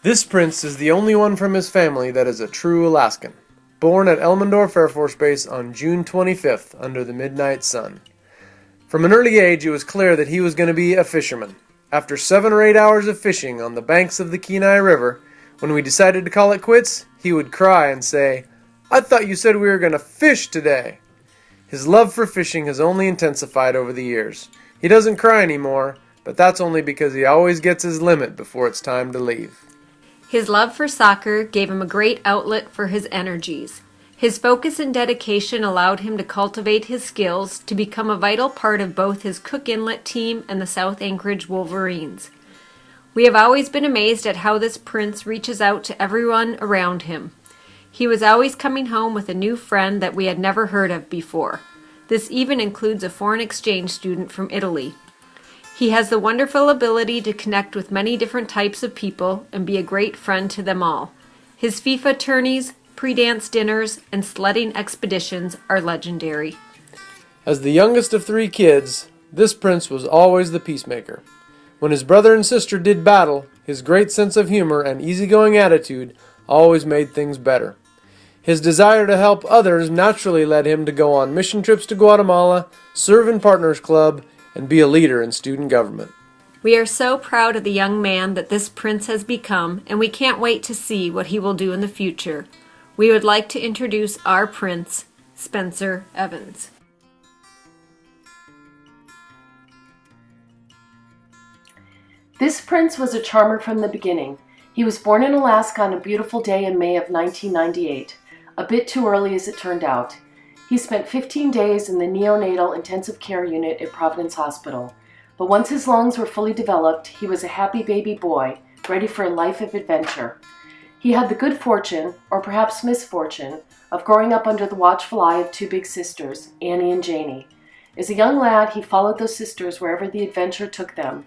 This prince is the only one from his family that is a true Alaskan. Born at Elmendorf Air Force Base on June 25th under the midnight sun. From an early age, it was clear that he was going to be a fisherman. After 7 or 8 hours of fishing on the banks of the Kenai River, when we decided to call it quits, he would cry and say, "I thought you said we were going to fish today." His love for fishing has only intensified over the years. He doesn't cry anymore, but that's only because he always gets his limit before it's time to leave. His love for soccer gave him a great outlet for his energies. His focus and dedication allowed him to cultivate his skills to become a vital part of both his Cook Inlet team and the South Anchorage Wolverines. We have always been amazed at how this prince reaches out to everyone around him. He was always coming home with a new friend that we had never heard of before. This even includes a foreign exchange student from Italy. He has the wonderful ability to connect with many different types of people and be a great friend to them all. His FIFA tourneys, pre-dance dinners, and sledding expeditions are legendary. As the youngest of 3 kids, this prince was always the peacemaker. When his brother and sister did battle, his great sense of humor and easygoing attitude always made things better. His desire to help others naturally led him to go on mission trips to Guatemala, serve in Partners Club, and be a leader in student government. We are so proud of the young man that this prince has become, and we can't wait to see what he will do in the future. We would like to introduce our prince, Spencer Evans. This prince was a charmer from the beginning. He was born in Alaska on a beautiful day in May of 1998, a bit too early as it turned out. He spent 15 days in the neonatal intensive care unit at Providence Hospital. But once his lungs were fully developed, he was a happy baby boy, ready for a life of adventure. He had the good fortune, or perhaps misfortune, of growing up under the watchful eye of 2 big sisters, Annie and Janie. As a young lad, he followed those sisters wherever the adventure took them.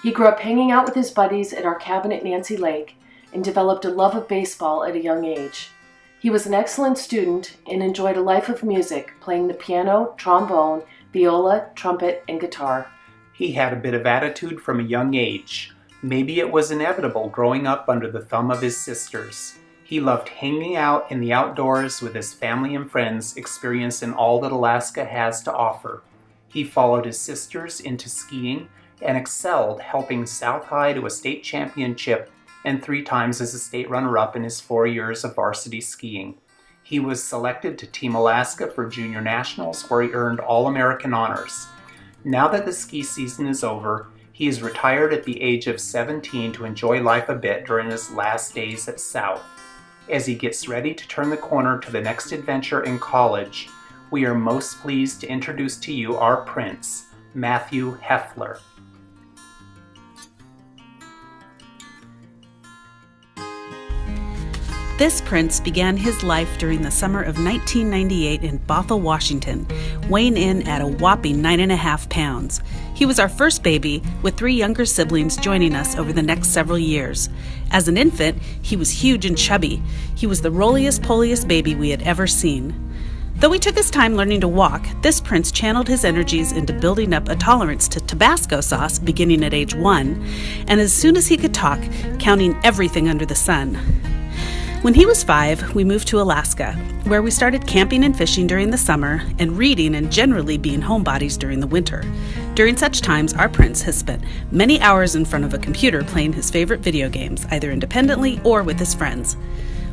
He grew up hanging out with his buddies at our cabin at Nancy Lake and developed a love of baseball at a young age. He was an excellent student and enjoyed a life of music, playing the piano, trombone, viola, trumpet, and guitar. He had a bit of attitude from a young age. Maybe it was inevitable growing up under the thumb of his sisters. He loved hanging out in the outdoors with his family and friends, experiencing all that Alaska has to offer. He followed his sisters into skiing and excelled, helping South High to a state championship and 3 times as a state runner-up in his 4 years of varsity skiing. He was selected to Team Alaska for Junior Nationals, where he earned All-American honors. Now that the ski season is over, he is retired at the age of 17 to enjoy life a bit during his last days at South. As he gets ready to turn the corner to the next adventure in college, we are most pleased to introduce to you our prince, Matthew Heffler. This prince began his life during the summer of 1998 in Bothell, Washington, weighing in at a whopping 9.5 pounds. He was our first baby, with 3 younger siblings joining us over the next several years. As an infant, he was huge and chubby. He was the roliest-poliest baby we had ever seen. Though he took his time learning to walk, this prince channeled his energies into building up a tolerance to Tabasco sauce beginning at age 1, and as soon as he could talk, counting everything under the sun. When he was 5, we moved to Alaska, where we started camping and fishing during the summer and reading and generally being homebodies during the winter. During such times, our prince has spent many hours in front of a computer playing his favorite video games, either independently or with his friends.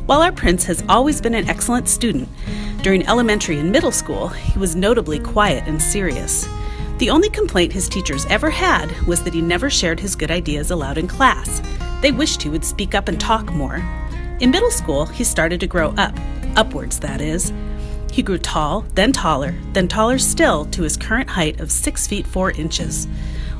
While our prince has always been an excellent student, during elementary and middle school, he was notably quiet and serious. The only complaint his teachers ever had was that he never shared his good ideas aloud in class. They wished he would speak up and talk more. In middle school, he started to grow up, upwards that is. He grew tall, then taller still to his current height of 6 feet 4 inches.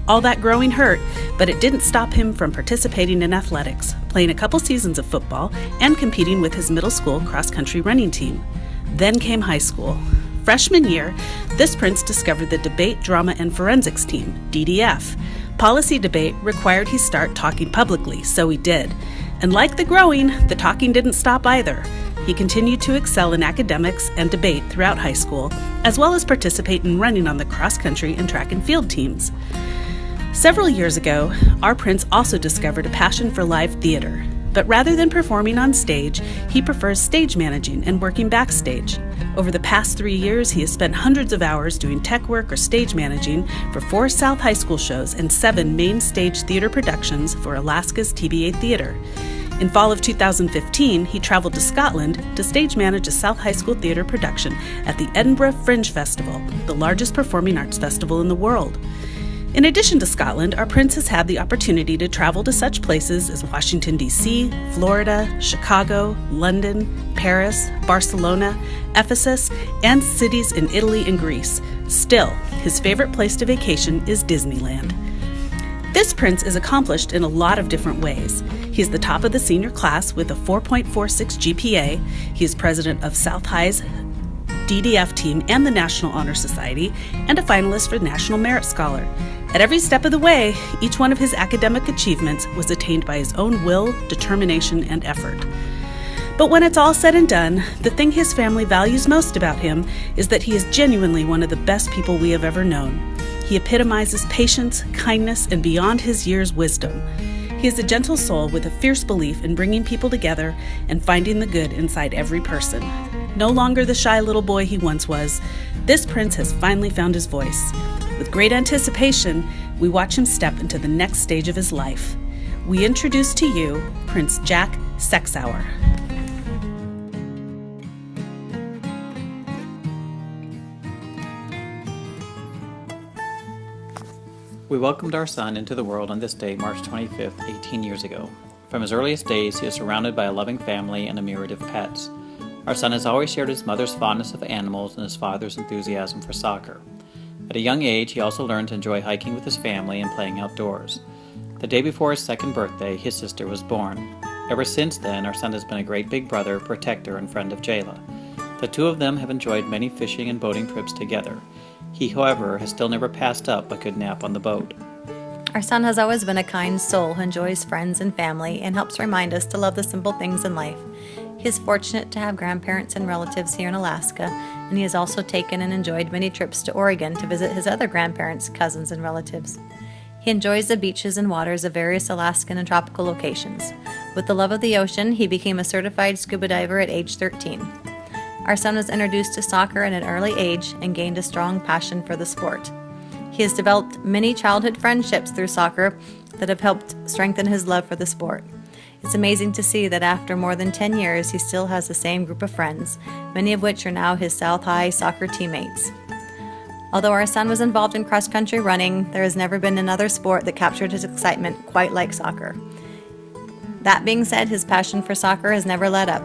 All that growing hurt, but it didn't stop him from participating in athletics, playing a couple seasons of football, and competing with his middle school cross-country running team. Then came high school. Freshman year, this prince discovered the Debate, Drama, and Forensics team, DDF. Policy debate required he start talking publicly, so he did. And like the growing, the talking didn't stop either. He continued to excel in academics and debate throughout high school, as well as participate in running on the cross-country and track and field teams. Several years ago, our prince also discovered a passion for live theater. but rather than performing on stage, he prefers stage managing and working backstage. Over the past 3 years, he has spent hundreds of hours doing tech work or stage managing for 4 South High School shows and 7 main stage theater productions for Alaska's TBA Theater. In fall of 2015, he traveled to Scotland to stage manage a South High School theater production at the Edinburgh Fringe Festival, the largest performing arts festival in the world. In addition to Scotland, our prince has had the opportunity to travel to such places as Washington, D.C., Florida, Chicago, London, Paris, Barcelona, Ephesus, and cities in Italy and Greece. Still, his favorite place to vacation is Disneyland. This prince is accomplished in a lot of different ways. He is the top of the senior class with a 4.46 GPA. He is president of South High's DDF team and the National Honor Society, and a finalist for National Merit Scholar. At every step of the way, each one of his academic achievements was attained by his own will, determination, and effort. But when it's all said and done, the thing his family values most about him is that he is genuinely one of the best people we have ever known. He epitomizes patience, kindness, and beyond his years, wisdom. He is a gentle soul with a fierce belief in bringing people together and finding the good inside every person. No longer the shy little boy he once was, this prince has finally found his voice. With great anticipation, we watch him step into the next stage of his life. We introduce to you Prince Jack Sexauer. We welcomed our son into the world on this day, March 25th, 18 years ago. From his earliest days, he is surrounded by a loving family and a myriad of pets. Our son has always shared his mother's fondness of animals and his father's enthusiasm for soccer. At a young age, he also learned to enjoy hiking with his family and playing outdoors. The day before his 2nd birthday, his sister was born. Ever since then, our son has been a great big brother, protector, and friend of Jayla. The two of them have enjoyed many fishing and boating trips together. He, however, has still never passed up a good nap on the boat. Our son has always been a kind soul who enjoys friends and family and helps remind us to love the simple things in life. He is fortunate to have grandparents and relatives here in Alaska, and he has also taken and enjoyed many trips to Oregon to visit his other grandparents, cousins, and relatives. He enjoys the beaches and waters of various Alaskan and tropical locations. With the love of the ocean, he became a certified scuba diver at age 13. Our son was introduced to soccer at an early age and gained a strong passion for the sport. He has developed many childhood friendships through soccer that have helped strengthen his love for the sport. It's amazing to see that after more than 10 years, he still has the same group of friends, many of which are now his South High soccer teammates. Although our son was involved in cross-country running, there has never been another sport that captured his excitement quite like soccer. That being said, his passion for soccer has never let up.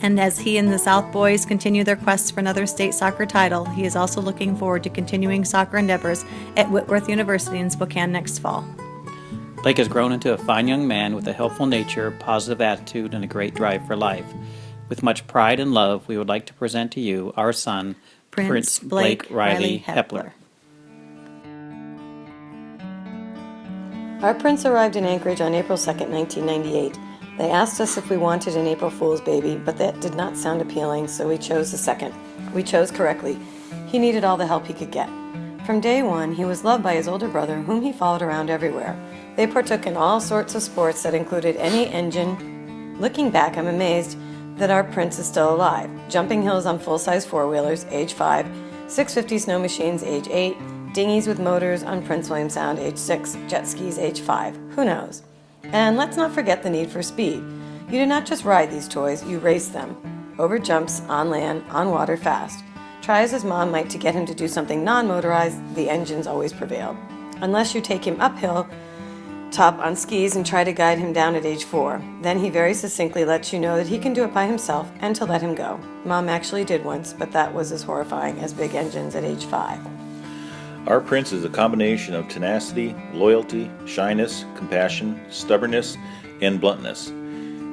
And as he and the South boys continue their quest for another state soccer title, he is also looking forward to continuing soccer endeavors at Whitworth University in Spokane next fall. Blake has grown into a fine young man with a helpful nature, positive attitude, and a great drive for life. With much pride and love, we would like to present to you our son, Prince Blake Riley Hepler. Our prince arrived in Anchorage on April 2nd, 1998. They asked us if we wanted an April Fool's baby, but that did not sound appealing, so we chose the second. We chose correctly. He needed all the help he could get. From day one, he was loved by his older brother, whom he followed around everywhere. They partook in all sorts of sports that included any engine. Looking back, I'm amazed that our prince is still alive. Jumping hills on full-size four-wheelers, age 5, 650 snow machines, age 8, dinghies with motors on Prince William Sound, age 6, jet skis, age 5. Who knows? And let's not forget the need for speed. You do not just ride these toys, you race them. Over jumps, on land, on water, fast. Try as his mom might to get him to do something non-motorized, the engines always prevailed. Unless you take him uphill, top on skis and try to guide him down at age 4. Then he very succinctly lets you know that he can do it by himself and to let him go. Mom actually did once, but that was as horrifying as big engines at age 5. Our prince is a combination of tenacity, loyalty, shyness, compassion, stubbornness, and bluntness.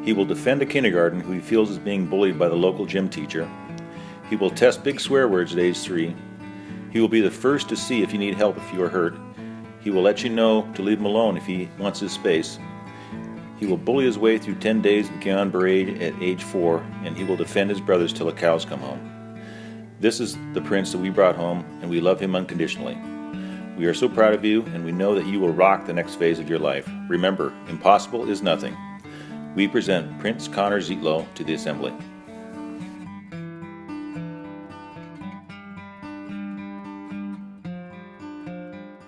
He will defend a kindergarten who he feels is being bullied by the local gym teacher. He will test big swear words at age 3. He will be the first to see if you need help if you are hurt. He will let you know to leave him alone if he wants his space. He will bully his way through 10 days in Guion Parade at age 4, and he will defend his brothers till the cows come home. This is the prince that we brought home, and we love him unconditionally. We are so proud of you, and we know that you will rock the next phase of your life. Remember, impossible is nothing. we present Prince Connor Zietlow to the Assembly.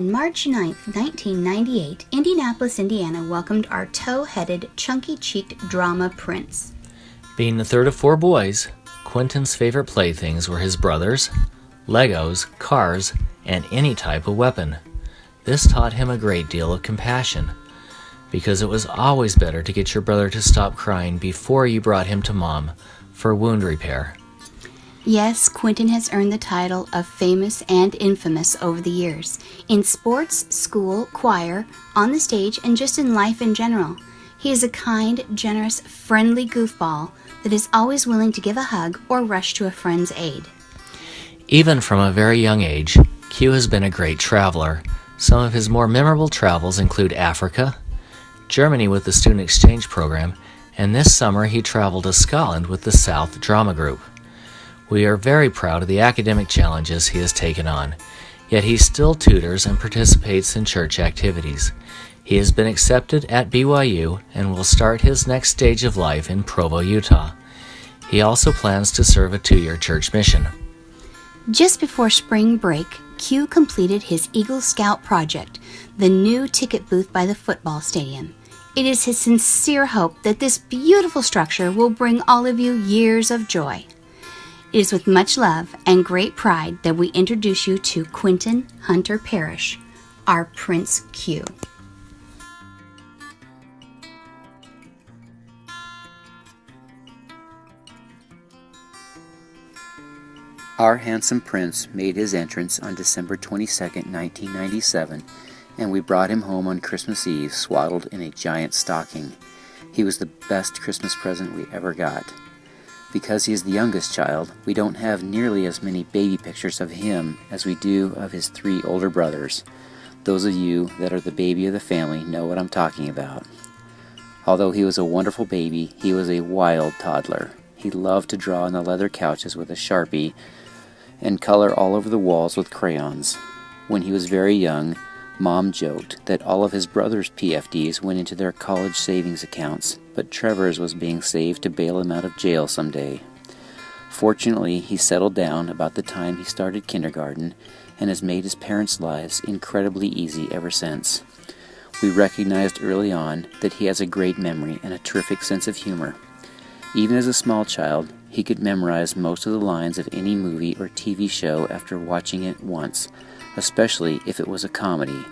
On March 9th, 1998, Indianapolis, Indiana welcomed our tow-headed, chunky-cheeked drama prince. Being the third of four boys, Quentin's favorite playthings were his brothers, Legos, cars, and any type of weapon. This taught him a great deal of compassion, because it was always better to get your brother to stop crying before you brought him to Mom for wound repair. Yes, Quentin has earned the title of famous and infamous over the years, in sports, school, choir, on the stage, and just in life in general. He is a kind, generous, friendly goofball that is always willing to give a hug or rush to a friend's aid. Even from a very young age, Q has been a great traveler. Some of his more memorable travels include Africa, Germany with the Student Exchange Program, and this summer he traveled to Scotland with the South Drama Group. We are very proud of the academic challenges he has taken on, yet he still tutors and participates in church activities. He has been accepted at BYU and will start his next stage of life in Provo, Utah. He also plans to serve a 2-year church mission. Just before spring break, Q completed his Eagle Scout project, the new ticket booth by the football stadium. It is his sincere hope that this beautiful structure will bring all of you years of joy. It is with much love and great pride that we introduce you to Quentin Hunter Parrish, our Prince Q. Our handsome prince made his entrance on December 22, 1997, and we brought him home on Christmas Eve swaddled in a giant stocking. He was the best Christmas present we ever got. Because he is the youngest child, we don't have nearly as many baby pictures of him as we do of his 3 older brothers. Those of you that are the baby of the family know what I'm talking about. Although he was a wonderful baby, he was a wild toddler. He loved to draw on the leather couches with a Sharpie and color all over the walls with crayons. When he was very young, Mom joked that all of his brothers' PFDs went into their college savings accounts, but Trevor's was being saved to bail him out of jail someday. Fortunately, he settled down about the time he started kindergarten and has made his parents' lives incredibly easy ever since. We recognized early on that he has a great memory and a terrific sense of humor. Even as a small child, he could memorize most of the lines of any movie or TV show after watching it once, especially if it was a comedy.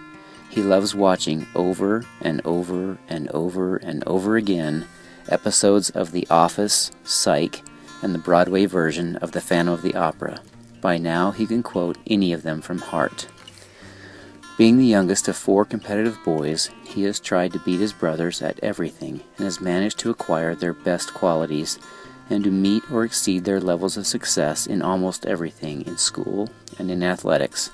He loves watching over and over and over and over again episodes of The Office, Psych, and the Broadway version of The Phantom of the Opera. By now, he can quote any of them from heart. Being the youngest of 4 competitive boys, he has tried to beat his brothers at everything and has managed to acquire their best qualities and to meet or exceed their levels of success in almost everything in school and in athletics.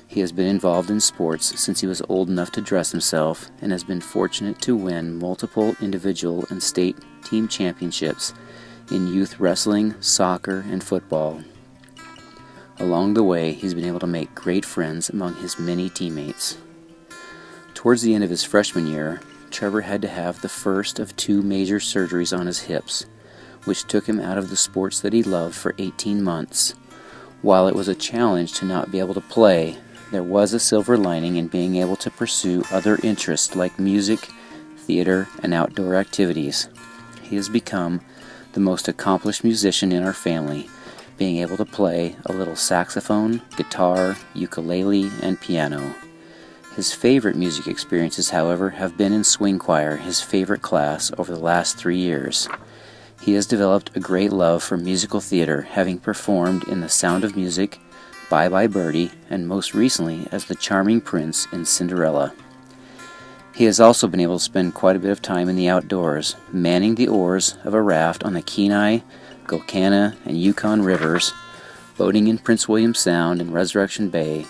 He has been involved in sports since he was old enough to dress himself and has been fortunate to win multiple individual and state team championships in youth wrestling, soccer, and football. Along the way, he's been able to make great friends among his many teammates. Towards the end of his freshman year, Trevor had to have the first of 2 major surgeries on his hips, which took him out of the sports that he loved for 18 months. While it was a challenge to not be able to play, there was a silver lining in being able to pursue other interests like music, theater, and outdoor activities. He has become the most accomplished musician in our family, being able to play a little saxophone, guitar, ukulele, and piano. His favorite music experiences, however, have been in swing choir, his favorite class, over the last 3 years. He has developed a great love for musical theater, having performed in The Sound of Music, Bye Bye Birdie, and most recently as the charming prince in Cinderella. He has also been able to spend quite a bit of time in the outdoors, manning the oars of a raft on the Kenai, Gulkana, and Yukon rivers, boating in Prince William Sound and Resurrection Bay,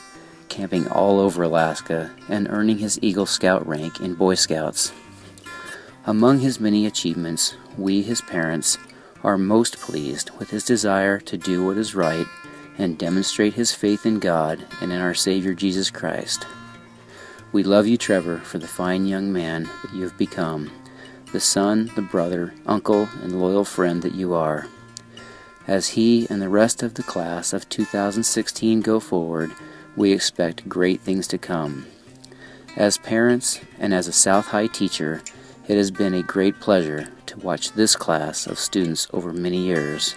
camping all over Alaska, and earning his Eagle Scout rank in Boy Scouts. Among his many achievements, we, his parents, are most pleased with his desire to do what is right and demonstrate his faith in God and in our Savior Jesus Christ. We love you, Trevor, for the fine young man that you have become. the son, the brother, uncle, and loyal friend that you are. As he and the rest of the class of 2016 go forward, we expect great things to come. As parents and as a South High teacher, it has been a great pleasure to watch this class of students over many years.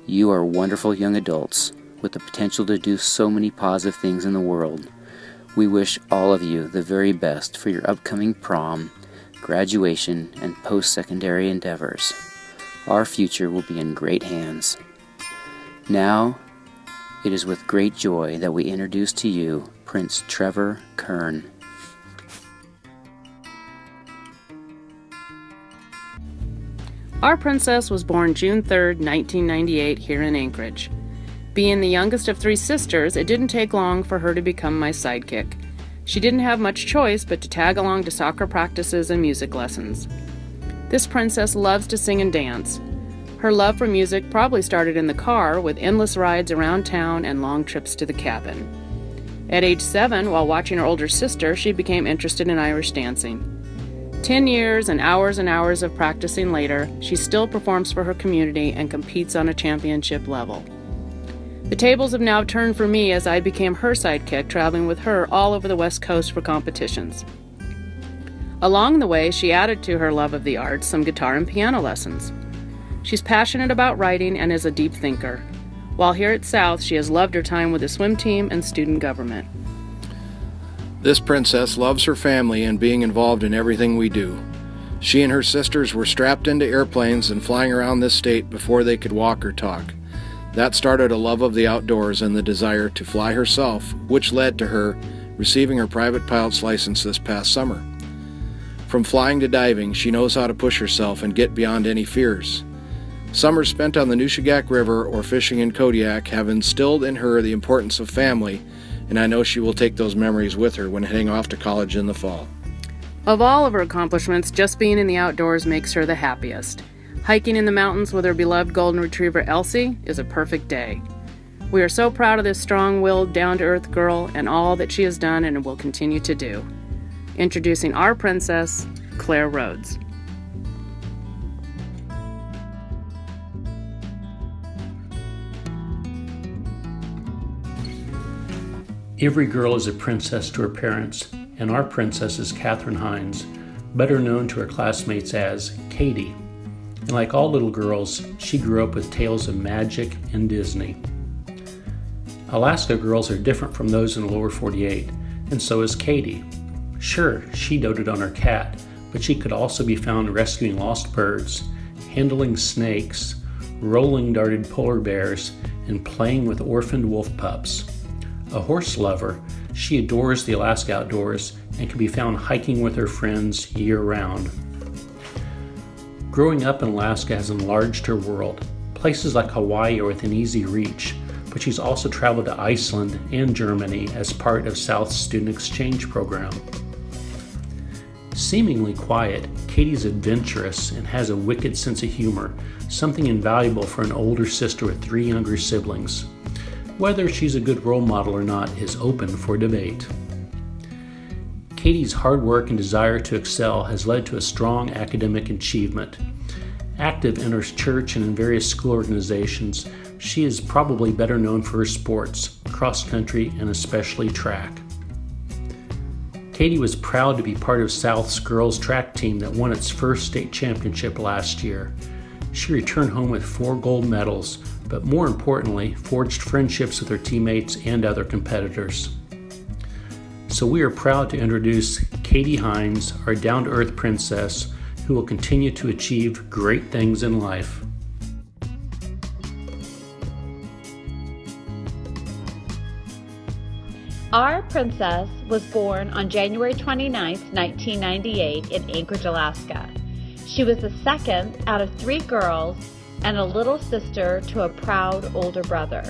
You are wonderful young adults with the potential to do so many positive things in the world. We wish all of you the very best for your upcoming prom, graduation, and post-secondary endeavors. Our future will be in great hands. Now, it is with great joy that we introduce to you Prince Trevor Kern. Our princess was born June 3, 1998, here in Anchorage. Being the youngest of 3 sisters, it didn't take long for her to become my sidekick. She didn't have much choice but to tag along to soccer practices and music lessons. This princess loves to sing and dance. Her love for music probably started in the car with endless rides around town and long trips to the cabin. At age 7, while watching her older sister, she became interested in Irish dancing. 10 years and hours of practicing later, she still performs for her community and competes on a championship level. The tables have now turned for me as I became her sidekick, traveling with her all over the West Coast for competitions. Along the way, she added to her love of the arts some guitar and piano lessons. She's passionate about writing and is a deep thinker. While here at South, she has loved her time with the swim team and student government. This princess loves her family and being involved in everything we do. She and her sisters were strapped into airplanes and flying around this state before they could walk or talk. That started a love of the outdoors and the desire to fly herself, which led to her receiving her private pilot's license this past summer. From flying to diving, she knows how to push herself and get beyond any fears. Summers spent on the Nushagak River or fishing in Kodiak have instilled in her the importance of family, and I know she will take those memories with her when heading off to college in the fall. Of all of her accomplishments, just being in the outdoors makes her the happiest. Hiking in the mountains with her beloved golden retriever Elsie is a perfect day. We are so proud of this strong-willed, down-to-earth girl and all that she has done and will continue to do. Introducing our princess, Claire Rhodes. Every girl is a princess to her parents, and our princess is Katherine Hines, better known to her classmates as Katie. And like all little girls, she grew up with tales of magic and Disney. Alaska girls are different from those in the lower 48, and so is Katie. Sure, she doted on her cat, but she could also be found rescuing lost birds, handling snakes, rolling darted polar bears, and playing with orphaned wolf pups. A horse lover, she adores the Alaska outdoors and can be found hiking with her friends year-round. Growing up in Alaska has enlarged her world. Places like Hawaii are within easy reach, but she's also traveled to Iceland and Germany as part of South's student exchange program. Seemingly quiet, Katie's adventurous and has a wicked sense of humor, something invaluable for an older sister with 3 younger siblings. Whether she's a good role model or not is open for debate. Katie's hard work and desire to excel has led to a strong academic achievement. Active in her church and in various school organizations, she is probably better known for her sports, cross country, and especially track. Katie was proud to be part of South's girls track team that won its first state championship last year. She returned home with 4 gold medals, but more importantly, forged friendships with her teammates and other competitors. So we are proud to introduce Katie Hines, our down-to-earth princess, who will continue to achieve great things in life. Our princess was born on January 29, 1998 in Anchorage, Alaska. She was the second out of 3 girls and a little sister to a proud older brother.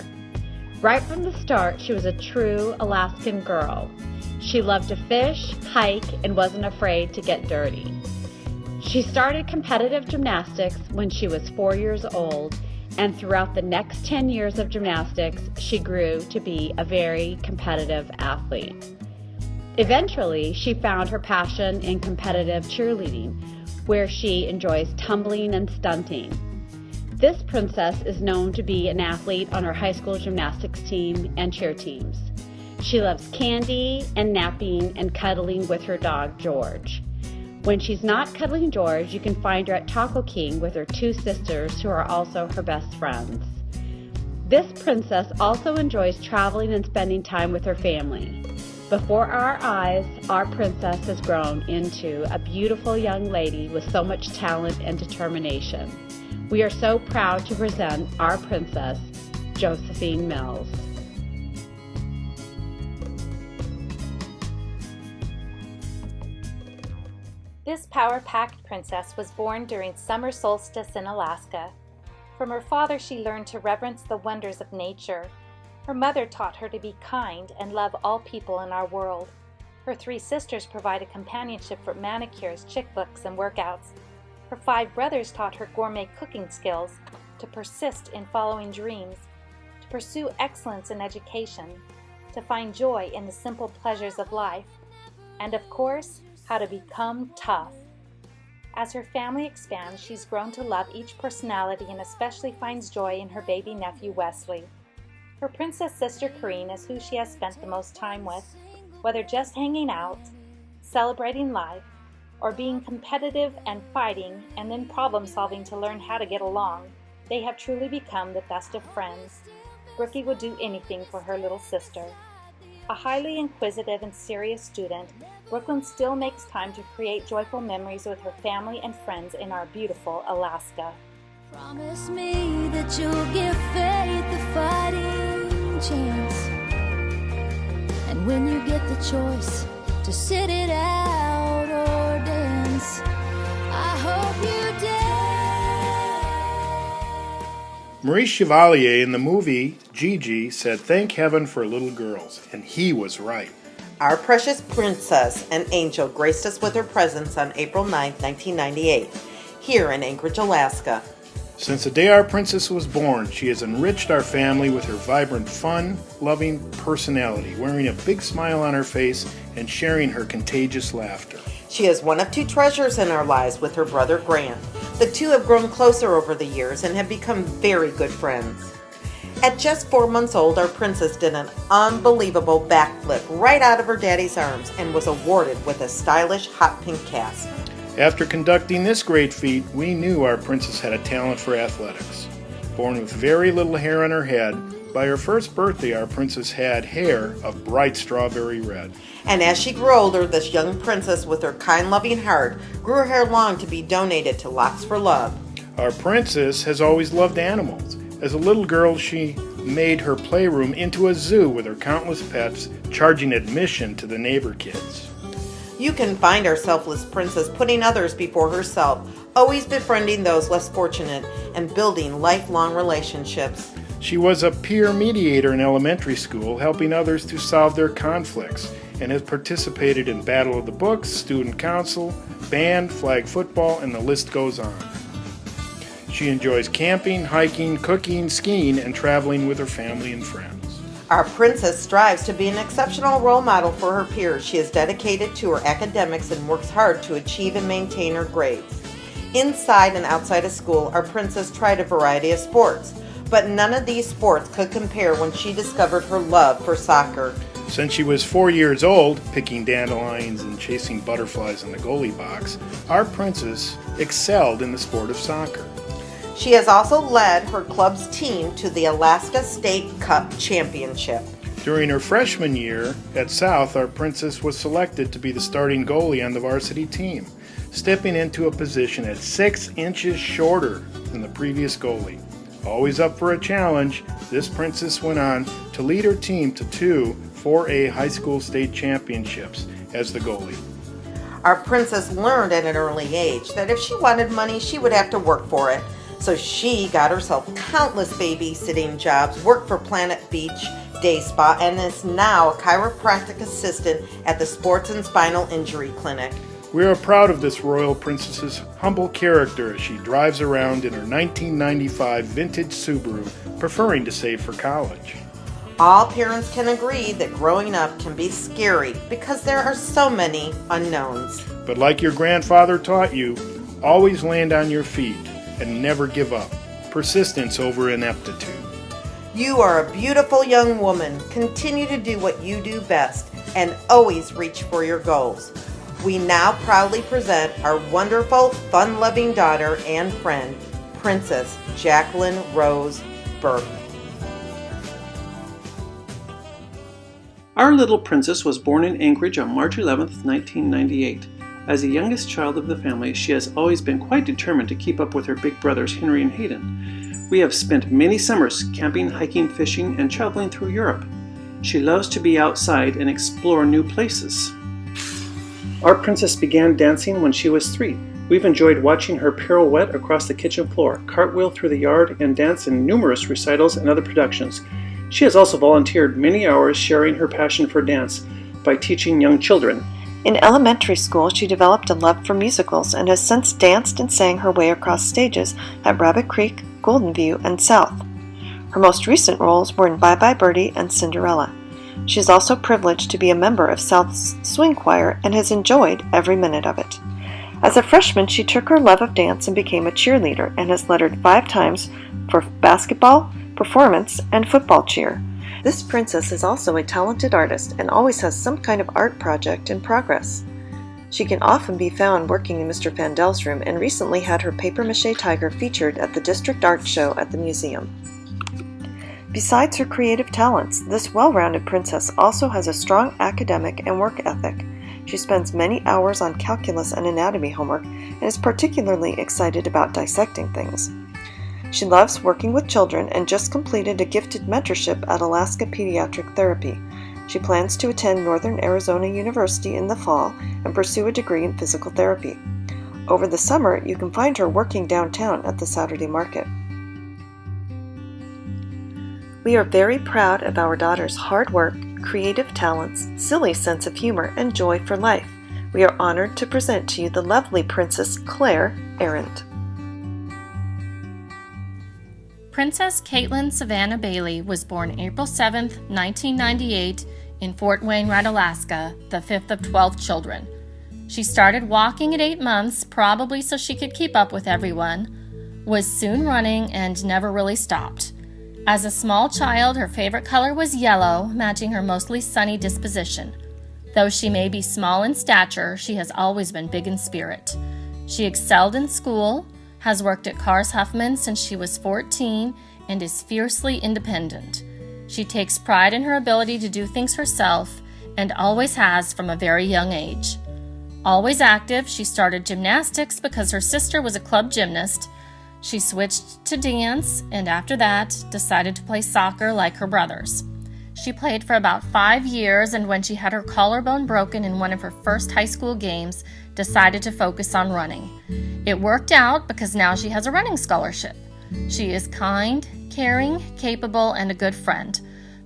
Right from the start, she was a true Alaskan girl. She loved to fish, hike, and wasn't afraid to get dirty. She started competitive gymnastics when she was 4 years old, and throughout the next 10 years of gymnastics, she grew to be a very competitive athlete. Eventually, she found her passion in competitive cheerleading, where she enjoys tumbling and stunting. This princess is known to be an athlete on her high school gymnastics team and cheer teams. She loves candy and napping and cuddling with her dog, George. When she's not cuddling George, you can find her at Taco King with her two sisters who are also her best friends. This princess also enjoys traveling and spending time with her family. Before our eyes, our princess has grown into a beautiful young lady with so much talent and determination. We are so proud to present our princess, Josephine Mills. This power-packed princess was born during summer solstice in Alaska. From her father, she learned to reverence the wonders of nature. Her mother taught her to be kind and love all people in our world. Her three sisters provided companionship for manicures, chick books, and workouts. Her 5 brothers taught her gourmet cooking skills, to persist in following dreams, to pursue excellence in education, to find joy in the simple pleasures of life, and of course, how to become tough. As her family expands, she's grown to love each personality and especially finds joy in her baby nephew Wesley. Her princess sister Corrine is who she has spent the most time with, whether just hanging out, celebrating life, or being competitive and fighting and then problem solving to learn how to get along. They have truly become the best of friends. Brookie would do anything for her little sister. A highly inquisitive and serious student, Brooklyn still makes time to create joyful memories with her family and friends in our beautiful Alaska. Promise me that you'll give faith a fighting chance. And when you get the choice to sit it out or dance, I hope you dance. Maurice Chevalier in the movie Gigi said, "Thank heaven for little girls," and he was right. Our precious princess, an angel, graced us with her presence on April 9, 1998, here in Anchorage, Alaska. Since the day our princess was born, she has enriched our family with her vibrant, fun-loving personality, wearing a big smile on her face and sharing her contagious laughter. She is one of 2 treasures in our lives with her brother Grant. The two have grown closer over the years and have become very good friends. At just 4 months old, our princess did an unbelievable backflip right out of her daddy's arms and was awarded with a stylish hot pink cast. After conducting this great feat, we knew our princess had a talent for athletics. Born with very little hair on her head, by her first birthday our princess had hair of bright strawberry red. And as she grew older, this young princess with her kind, loving heart grew her hair long to be donated to Locks for Love. Our princess has always loved animals. As a little girl, she made her playroom into a zoo with her countless pets, charging admission to the neighbor kids. You can find our selfless princess putting others before herself, always befriending those less fortunate and building lifelong relationships. She was a peer mediator in elementary school, helping others to solve their conflicts, and has participated in Battle of the Books, Student Council, band, flag football, and the list goes on. She enjoys camping, hiking, cooking, skiing, and traveling with her family and friends. Our princess strives to be an exceptional role model for her peers. She is dedicated to her academics and works hard to achieve and maintain her grades. Inside and outside of school, our princess tried a variety of sports, but none of these sports could compare when she discovered her love for soccer. Since she was 4 years old, picking dandelions and chasing butterflies in the goalie box, our princess excelled in the sport of soccer. She has also led her club's team to the Alaska State Cup Championship. During her freshman year at South, our princess was selected to be the starting goalie on the varsity team, stepping into a position at 6 inches shorter than the previous goalie. Always up for a challenge, this princess went on to lead her team to 2 4A high school state championships as the goalie. Our princess learned at an early age that if she wanted money, she would have to work for it. So she got herself countless babysitting jobs, worked for Planet Beach Day Spa, and is now a chiropractic assistant at the Sports and Spinal Injury Clinic. We are proud of this royal princess's humble character as she drives around in her 1995 vintage Subaru, preferring to save for college. All parents can agree that growing up can be scary because there are so many unknowns. But like your grandfather taught you, Always land on your feet and never give up. Persistence over ineptitude. You are a beautiful young woman. Continue to do what you do best and always reach for your goals. We now proudly present our wonderful, fun-loving daughter and friend, Princess Jacqueline Rose Burke. Our little princess was born in Anchorage on March 11th, 1998. As the youngest child of the family, she has always been quite determined to keep up with her big brothers Henry and Hayden. We have spent many summers camping, hiking, fishing, and traveling through Europe. She loves to be outside and explore new places. Our princess began dancing when she was 3. We've enjoyed watching her pirouette across the kitchen floor, cartwheel through the yard, and dance in numerous recitals and other productions. She has also volunteered many hours sharing her passion for dance by teaching young children. In elementary school, she developed a love for musicals and has since danced and sang her way across stages at Rabbit Creek, Golden View, and South. Her most recent roles were in Bye Bye Birdie and Cinderella. She is also privileged to be a member of South's swing choir and has enjoyed every minute of it. As a freshman, she took her love of dance and became a cheerleader and has lettered 5 times for basketball, performance, and football cheer. This princess is also a talented artist and always has some kind of art project in progress. She can often be found working in Mr. Fandel's room and recently had her papier-mâché tiger featured at the District Art Show at the museum. Besides her creative talents, this well-rounded princess also has a strong academic and work ethic. She spends many hours on calculus and anatomy homework and is particularly excited about dissecting things. She loves working with children and just completed a gifted mentorship at Alaska Pediatric Therapy. She plans to attend Northern Arizona University in the fall and pursue a degree in physical therapy. Over the summer, you can find her working downtown at the Saturday Market. We are very proud of our daughter's hard work, creative talents, silly sense of humor, and joy for life. We are honored to present to you the lovely Princess Claire Arendt. Princess Caitlin Savannah Bailey was born April 7, 1998, in Fort Wainwright, Alaska, the 5th of 12 children. She started walking at 8 months, probably so she could keep up with everyone, was soon running, and never really stopped. As a small child, her favorite color was yellow, matching her mostly sunny disposition. Though she may be small in stature, she has always been big in spirit. She excelled in school, has worked at Cars Huffman since she was 14, and is fiercely independent. She takes pride in her ability to do things herself, and always has from a very young age. Always active, she started gymnastics because her sister was a club gymnast. She switched to dance, and after that, decided to play soccer like her brothers. She played for about 5 years, and when she had her collarbone broken in one of her first high school games, decided to focus on running. It worked out because now she has a running scholarship. She is kind, caring, capable, and a good friend.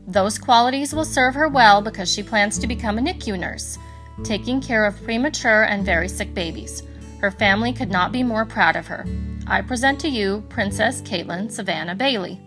Those qualities will serve her well because she plans to become a NICU nurse, taking care of premature and very sick babies. Her family could not be more proud of her. I present to you Princess Caitlin Savannah Bailey.